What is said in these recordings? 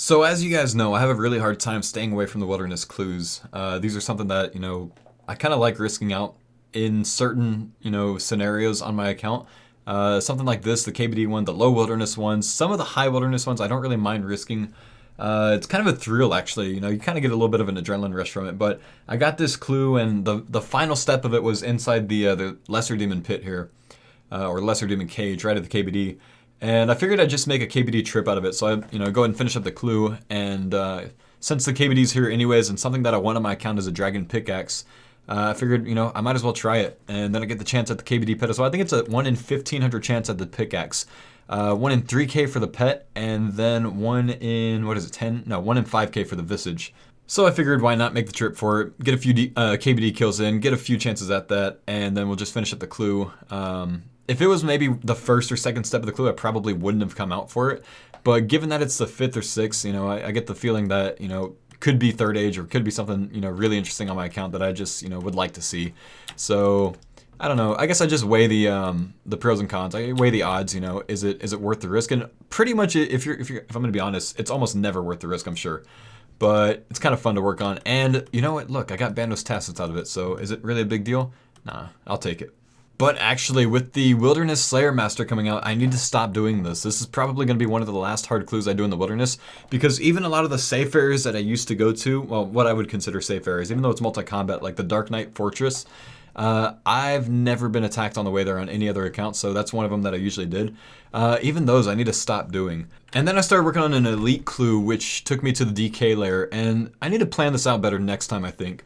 So as you guys know, I have a really hard time staying away from the wilderness clues. These are something that, I kind of like risking out in certain, scenarios on my account. Something like this, the KBD one, the low wilderness ones, some of the high wilderness ones, I don't really mind risking. It's kind of a thrill, actually. You kind of get a little bit of an adrenaline rush from it. But I got this clue, and the final step of it was inside the Lesser Demon pit here, or Lesser Demon cage, right at the KBD. And I figured I'd just make a KBD trip out of it. So I, go ahead and finish up the clue. And since the KBD's here anyways, and something that I want on my account is a dragon pickaxe, I figured, I might as well try it. And then I get the chance at the KBD pet. So I think it's a 1 in 1,500 chance at the pickaxe. 1 in 3K for the pet, and then 1 in, 10? No, 1 in 5K for the visage. So I figured why not make the trip for it, get a few KBD kills in, get a few chances at that, and then we'll just finish up the clue. If it was maybe the first or second step of the clue, I probably wouldn't have come out for it. But given that it's the fifth or sixth, I get the feeling that, could be third age or could be something, really interesting on my account that I just, would like to see. So I don't know. I guess I just weigh the pros and cons. I weigh the odds. Is it worth the risk? And pretty much, if I'm gonna be honest, it's almost never worth the risk. I'm sure, but it's kind of fun to work on. And you know what? Look, I got Bandos Tacits out of it. So is it really a big deal? Nah, I'll take it. But actually, with the Wilderness Slayer Master coming out, I need to stop doing this. This is probably going to be one of the last hard clues I do in the wilderness, because even a lot of the safe areas that I used to go to, well, what I would consider safe areas, even though it's multi-combat, like the Dark Knight Fortress, I've never been attacked on the way there on any other account, so that's one of them that I usually did. Even those I need to stop doing. And then I started working on an elite clue, which took me to the DK layer, and I need to plan this out better next time, I think.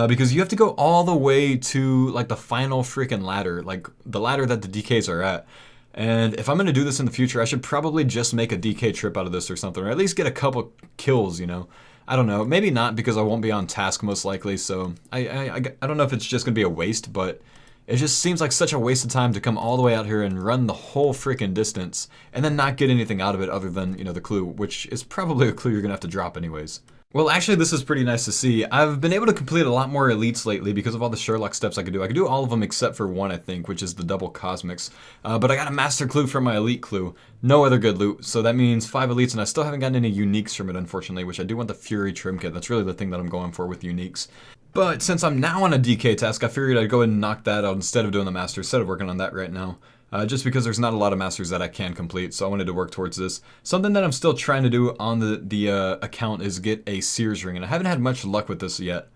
Because you have to go all the way to like the final freaking ladder, like the ladder that the DKs are at. And if I'm going to do this in the future, I should probably just make a DK trip out of this or something, or at least get a couple kills, I don't know, maybe not, because I won't be on task most likely, so I don't know if it's just going to be a waste, but it just seems like such a waste of time to come all the way out here and run the whole freaking distance and then not get anything out of it other than, the clue, which is probably a clue you're going to have to drop anyways. Well, actually, this is pretty nice to see. I've been able to complete a lot more elites lately because of all the Sherlock steps I could do. I could do all of them except for one, I think, which is the double cosmics. But I got a master clue from my elite clue. No other good loot, so that means 5 elites, and I still haven't gotten any uniques from it, unfortunately, which I do want the Fury trim kit. That's really the thing that I'm going for with uniques. But since I'm now on a DK task, I figured I'd go ahead and knock that out instead of doing the master, instead of working on that right now. Just because there's not a lot of masters that I can complete, so I wanted to work towards this. Something that I'm still trying to do on the account is get a Sears ring, and I haven't had much luck with this yet.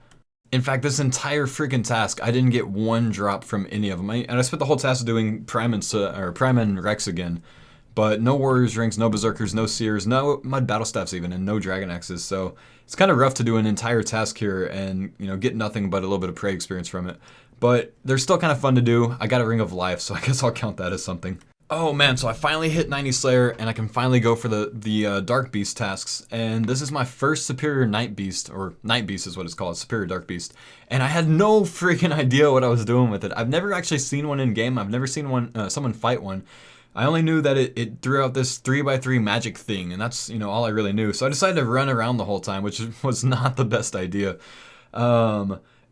In fact, this entire freaking task, I didn't get one drop from any of them. And I spent the whole task doing Prime and Rex again. But no Warriors rings, no Berserkers, no Sears, no Mud Battle Staffs even, and no Dragon Axes. So it's kind of rough to do an entire task here and, get nothing but a little bit of prey experience from it. But they're still kind of fun to do. I got a Ring of Life, so I guess I'll count that as something. Oh man, so I finally hit 90 Slayer, and I can finally go for the Dark Beast tasks. And this is my first Superior Night Beast, or Night Beast is what it's called, Superior Dark Beast. And I had no freaking idea what I was doing with it. I've never actually seen one in game. I've never seen someone fight one. I only knew that it threw out this 3x3 magic thing, and that's, all I really knew. So I decided to run around the whole time, which was not the best idea.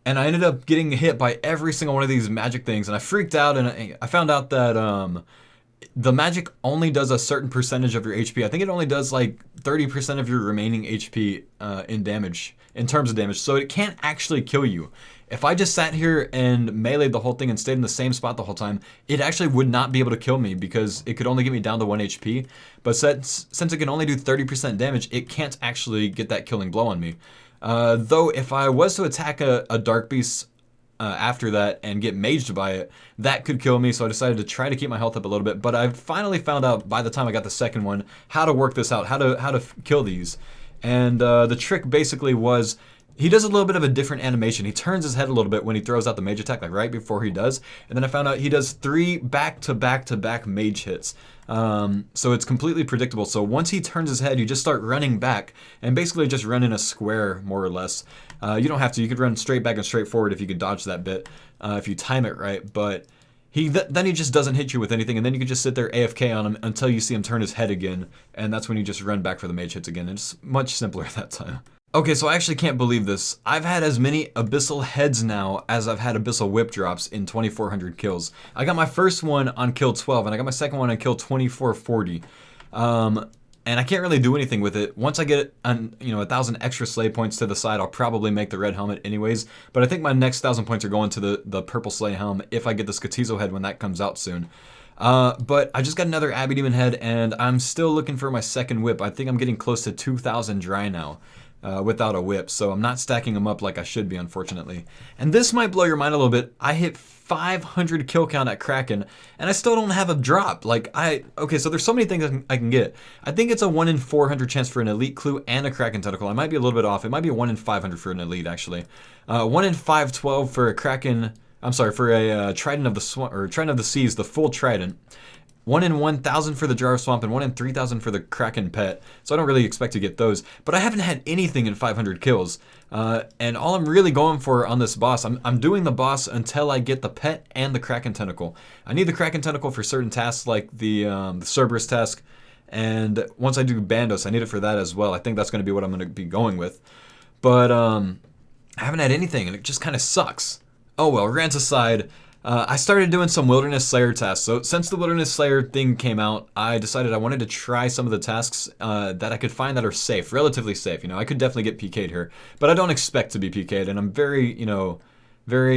And I ended up getting hit by every single one of these magic things, and I freaked out, and I found out that the magic only does a certain percentage of your HP. I think it only does like 30% of your remaining HP in terms of damage, so it can't actually kill you. If I just sat here and meleeed the whole thing and stayed in the same spot the whole time, it actually would not be able to kill me because it could only get me down to 1 HP. But since it can only do 30% damage, it can't actually get that killing blow on me. Though if I was to attack a Dark Beast after that and get maged by it, that could kill me, so I decided to try to keep my health up a little bit. But I finally found out by the time I got the second one how to work this out, how to kill these. And the trick basically was, he does a little bit of a different animation. He turns his head a little bit when he throws out the mage attack, like right before he does. And then I found out he does 3 back-to-back-to-back mage hits. So it's completely predictable. So once he turns his head, you just start running back and basically just run in a square, more or less. You don't have to. You could run straight back and straight forward if you could dodge that bit, if you time it right. But then he just doesn't hit you with anything, and then you can just sit there AFK on him until you see him turn his head again, and that's when you just run back for the mage hits again. It's much simpler that time. Okay, so I actually can't believe this. I've had as many Abyssal Heads now as I've had Abyssal Whip drops in 2,400 kills. I got my first one on kill 12, and I got my second one on kill 2,440. and I can't really do anything with it. Once I get 1,000 extra slay points to the side, I'll probably make the red helmet anyways. But I think my next 1,000 points are going to the purple slay helm if I get the Skotizo head when that comes out soon. But I just got another Abbey Demon head, and I'm still looking for my second whip. I think I'm getting close to 2,000 dry now. Without a whip, so I'm not stacking them up like I should be, unfortunately. And this might blow your mind a little bit. I hit 500 kill count at Kraken, and I still don't have a drop. Okay, so there's so many things I can get. I think it's a 1 in 400 chance for an elite clue and a Kraken tentacle. I might be a little bit off. It might be a 1 in 500 for an elite, actually. 1 in 512 for a Kraken. I'm sorry, for a Trident of the Seas, the full Trident. 1 in 1,000 for the Jar of Swamp, and 1 in 3,000 for the Kraken pet. So I don't really expect to get those. But I haven't had anything in 500 kills. And all I'm really going for on this boss, I'm doing the boss until I get the pet and the Kraken tentacle. I need the Kraken tentacle for certain tasks like the Cerberus task. And once I do Bandos, I need it for that as well. I think that's going to be what I'm going to be going with. But I haven't had anything, and it just kind of sucks. Oh well, rants aside. I started doing some Wilderness Slayer tasks. So since the Wilderness Slayer thing came out, I decided I wanted to try some of the tasks that I could find that are safe, relatively safe. I could definitely get PK'd here, but I don't expect to be PK'd, and I'm very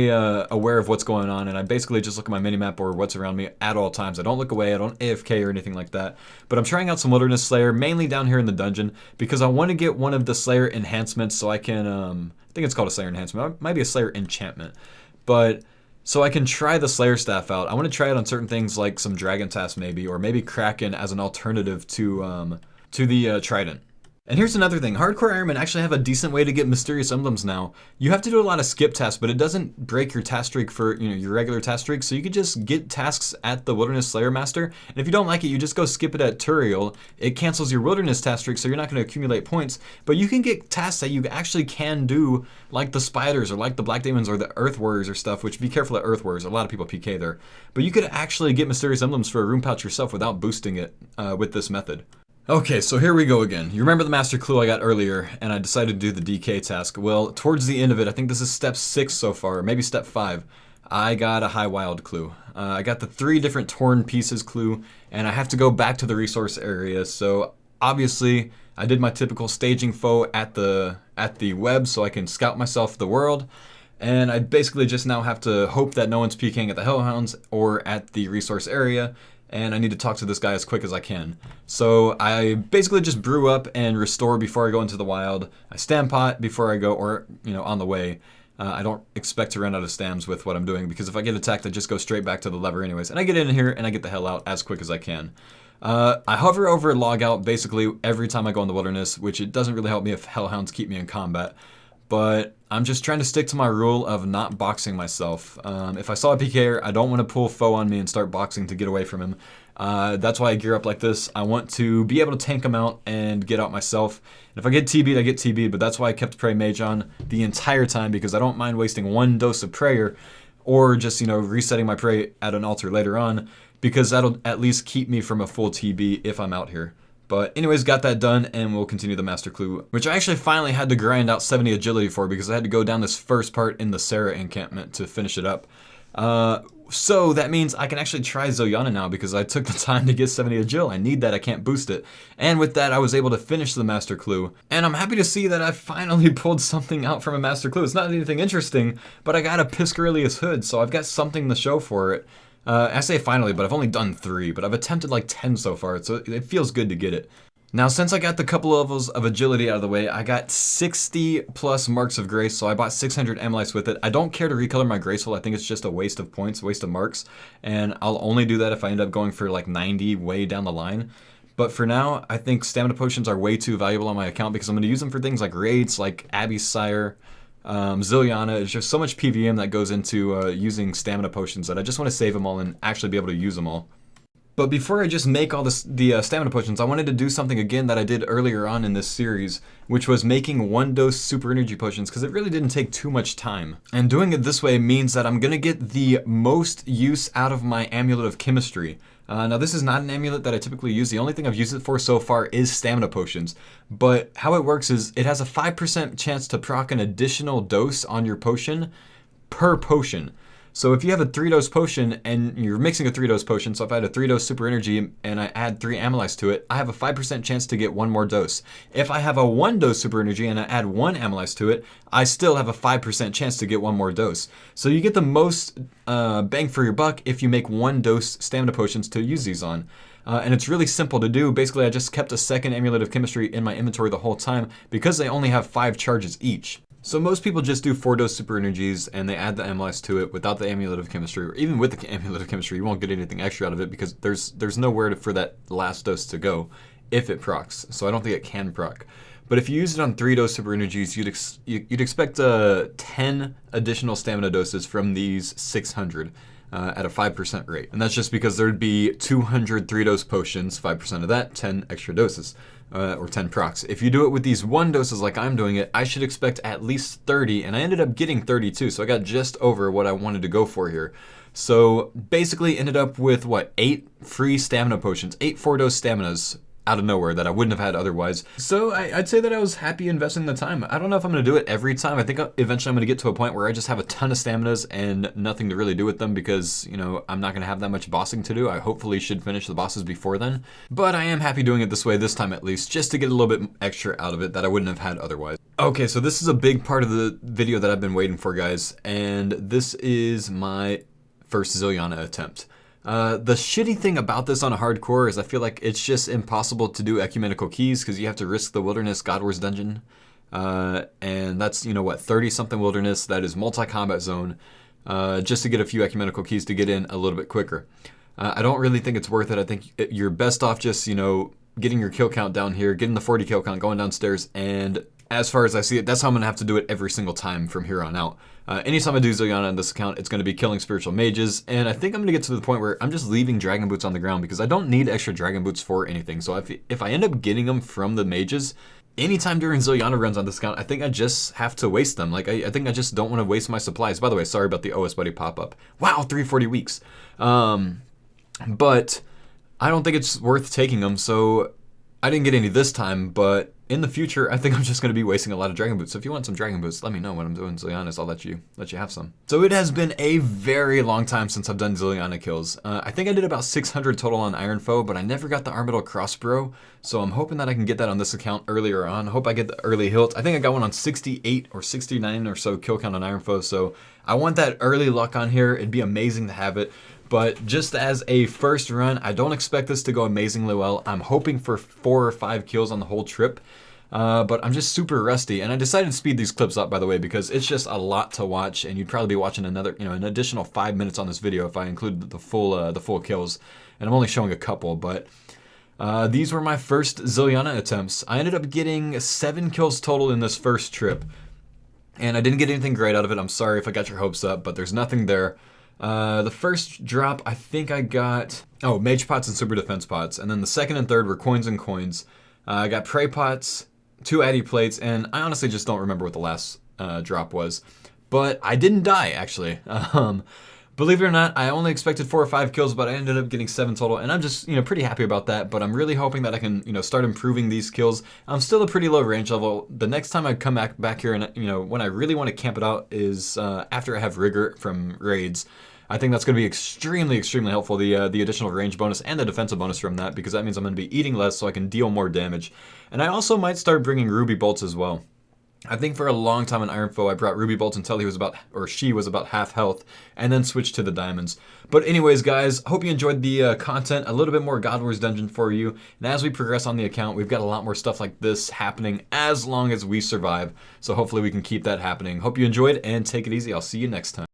aware of what's going on, and I basically just look at my minimap or what's around me at all times. I don't look away, I don't AFK or anything like that. But I'm trying out some Wilderness Slayer, mainly down here in the dungeon, because I want to get one of the Slayer enhancements so I can, I think it's called a Slayer enhancement, it might be a Slayer enchantment, but so I can try the Slayer staff out. I want to try it on certain things like some Dragon tasks maybe, or maybe Kraken as an alternative to the Trident. And here's another thing, Hardcore Ironman actually have a decent way to get mysterious emblems now. You have to do a lot of skip tasks, but it doesn't break your task streak for your regular task streak, so you could just get tasks at the Wilderness Slayer Master, and if you don't like it, you just go skip it at Turiel. It cancels your Wilderness task streak, so you're not going to accumulate points, but you can get tasks that you actually can do, like the Spiders, or like the Black Demons, or the Earth Warriors or stuff, which be careful at Earth Warriors, a lot of people PK there. But you could actually get mysterious emblems for a room pouch yourself without boosting it with this method. Okay, so here we go again. You remember the master clue I got earlier, and I decided to do the DK task. Well, towards the end of it, I think this is step 6 so far, or maybe step 5, I got a high wild clue. I got the 3 different torn pieces clue, and I have to go back to the resource area. So obviously, I did my typical staging Faux at the web so I can scout myself the world. And I basically just now have to hope that no one's PKing at the Hellhounds or at the resource area, and I need to talk to this guy as quick as I can. So I basically just brew up and restore before I go into the wild. I stam pot before I go, or on the way. I don't expect to run out of stams with what I'm doing, because if I get attacked, I just go straight back to the lever anyways. And I get in here and I get the hell out as quick as I can. I hover over log out basically every time I go in the wilderness, which it doesn't really help me if Hellhounds keep me in combat. But I'm just trying to stick to my rule of not boxing myself. If I saw a PKer, I don't want to pull Faux on me and start boxing to get away from him. That's why I gear up like this. I want to be able to tank him out and get out myself. And if I get TB'd, I get TB'd, but that's why I kept Prey Mage on the entire time, because I don't mind wasting 1 dose of prayer, or just, resetting my prey at an altar later on, because that'll at least keep me from a full TB if I'm out here. But anyways, got that done, and we'll continue the Master Clue, which I actually finally had to grind out 70 agility for, because I had to go down this first part in the Sarah encampment to finish it up. So that means I can actually try Zilyana now, because I took the time to get 70 agil. I need that, I can't boost it. And with that, I was able to finish the Master Clue. And I'm happy to see that I finally pulled something out from a Master Clue. It's not anything interesting, but I got a Piscarilius hood, so I've got something to show for it. I say finally, but I've only done 3, but I've attempted like 10 so far, so it feels good to get it. Now, since I got the couple levels of agility out of the way, I got 60 plus marks of grace, so I bought 600 M-Lights with it. I don't care to recolor my graceful. I think it's just a waste of points, waste of marks, and I'll only do that if I end up going for like 90 way down the line. But for now, I think stamina potions are way too valuable on my account, because I'm going to use them for things like raids, like Abbey's Sire, Zilyana. It's just so much PVM that goes into using stamina potions that I just want to save them all and actually be able to use them all. But before I just make all the stamina potions, I wanted to do something again that I did earlier on in this series, which was making 1-dose super energy potions, because it really didn't take too much time. And doing it this way means that I'm going to get the most use out of my Amulet of Chemistry. Now this is not an amulet that I typically use. The only thing I've used it for so far is stamina potions. But how it works is it has a 5% chance to proc an additional dose on your potion per potion. So if you have a 3-dose potion and you're mixing a 3-dose potion, so if I had a 3-dose super energy and I add 3 amylase to it, I have a 5% chance to get 1 more dose. If I have a 1-dose super energy and I add 1 amylase to it, I still have a 5% chance to get 1 more dose. So you get the most bang for your buck if you make 1-dose stamina potions to use these on. And it's really simple to do. Basically, I just kept a second amulet of chemistry in my inventory the whole time because they only have 5 charges each. So most people just do 4-dose super energies and they add the amylase to it without the amulet of chemistry, or even with the amulet of chemistry, you won't get anything extra out of it because there's nowhere for that last dose to go if it procs. So I don't think it can proc. But if you use it on 3-dose super energies, you'd expect 10 additional stamina doses from these 600. At a 5% rate. And that's just because there'd be 200 3-dose potions, 5% of that, 10 extra doses, or 10 procs. If you do it with these 1 doses like I'm doing it, I should expect at least 30, and I ended up getting 32, so I got just over what I wanted to go for here. So basically ended up with, 8 free stamina potions, 8 4-dose staminas, out of nowhere that I wouldn't have had otherwise. So I'd say that I was happy investing the time. I don't know if I'm going to do it every time. I think eventually I'm going to get to a point where I just have a ton of staminas and nothing to really do with them because, I'm not going to have that much bossing to do. I hopefully should finish the bosses before then. But I am happy doing it this way this time at least, just to get a little bit extra out of it that I wouldn't have had otherwise. Okay, so this is a big part of the video that I've been waiting for, guys. And this is my first Zilyana attempt. The shitty thing about this on a hardcore is I feel like it's just impossible to do ecumenical keys because you have to risk the wilderness God Wars dungeon. And that's, 30-something wilderness that is multi-combat zone, just to get a few ecumenical keys to get in a little bit quicker. I don't really think it's worth it. I think you're best off just, getting your kill count down here, getting the 40 kill count, going downstairs, and as far as I see it, that's how I'm going to have to do it every single time from here on out. Anytime I do Zilyana on this account, it's going to be killing spiritual mages, and I think I'm going to get to the point where I'm just leaving dragon boots on the ground because I don't need extra dragon boots for anything. So if I end up getting them from the mages, anytime during Zilyana runs on this account, I think I just have to waste them. Like, I think I just don't want to waste my supplies. By the way, sorry about the OS Buddy pop-up. Wow, 340 weeks. But I don't think it's worth taking them, so I didn't get any this time, but in the future, I think I'm just going to be wasting a lot of dragon boots. So if you want some dragon boots, let me know when I'm doing Zilyana. I'll let you have some. So it has been a very long time since I've done Zilyana kills. I think I did about 600 total on Iron Faux, but I never got the Armadillo Crossbow. So I'm hoping that I can get that on this account earlier on. I hope I get the early hilt. I think I got one on 68 or 69 or so kill count on Iron Faux. So I want that early luck on here. It'd be amazing to have it. But just as a first run, I don't expect this to go amazingly well. I'm hoping for 4 or 5 kills on the whole trip. But I'm just super rusty, and I decided to speed these clips up, by the way, because it's just a lot to watch, and you'd probably be watching another, an additional 5 minutes on this video if I include the full kills, and I'm only showing a couple. But these were my first Zilyana attempts. I ended up getting 7 kills total in this first trip, and I didn't get anything great out of it. I'm sorry if I got your hopes up, but there's nothing there. The first drop, I think I got mage pots and super defense pots, and then the second and third were coins and coins. I got prey pots, 2 addy plates, and I honestly just don't remember what the last drop was. But I didn't die, actually. Believe it or not, I only expected 4 or 5 kills, but I ended up getting 7 total, and I'm just, pretty happy about that. But I'm really hoping that I can, start improving these kills. I'm still a pretty low range level. The next time I come back here and, when I really want to camp it out is after I have Rigor from raids. I think that's going to be extremely, extremely helpful, the additional range bonus and the defensive bonus from that, because that means I'm going to be eating less so I can deal more damage. And I also might start bringing Ruby Bolts as well. I think for a long time in Iron Faux, I brought Ruby Bolts until she was about half health, and then switched to the diamonds. But anyways, guys, hope you enjoyed the content, a little bit more God Wars Dungeon for you. And as we progress on the account, we've got a lot more stuff like this happening as long as we survive. So hopefully we can keep that happening. Hope you enjoyed, and take it easy. I'll see you next time.